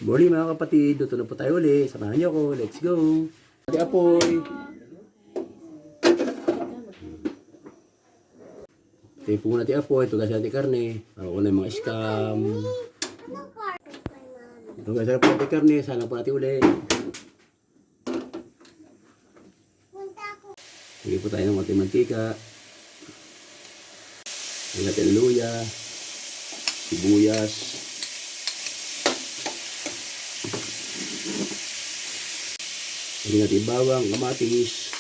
Morning mga kapatid, dito na po tayo ulit. Samahan niyo ako, let's go. Ate Apoy. Ito po muna Ate Apoy, ito kasi Ate Karne. Ako na yung mga scam. Ito kasi po Ate Karne, sana po natin ulit. Sige po tayo ng ating mantika. Sige natin luya, sibuyas. Sige natin bawang, kamatis.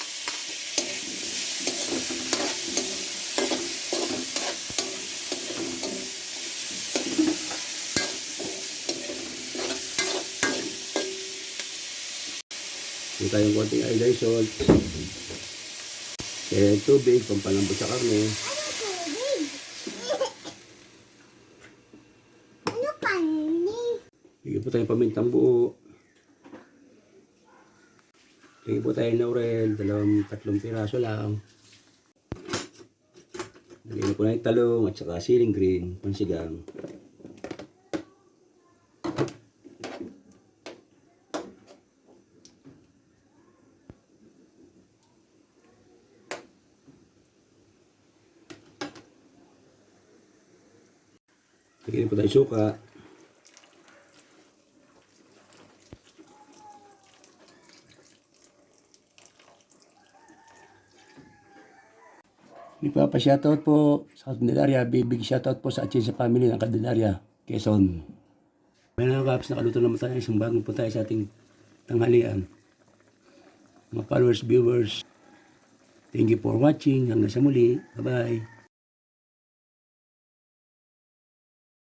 Sige tayong konting iodine salt. Kaya tubig, pampalambot sa karne. Ano karne? Sige po tayong pamintang buo. Sige po tayo laurel, 2-3 piraso lang. Lagyan po na yung talong at saka siling green, pansigang. Lagyan po tayo suka. Ipapa-shoutout po sa Candelaria, big shoutout po sa Atienza family ng Candelaria, Quezon. May mga kaps, nakaluto naman tayo isang bagong po tayo sa ating tanghalian. Mga followers, viewers, thank you for watching. Hanggang sa muli. Bye-bye.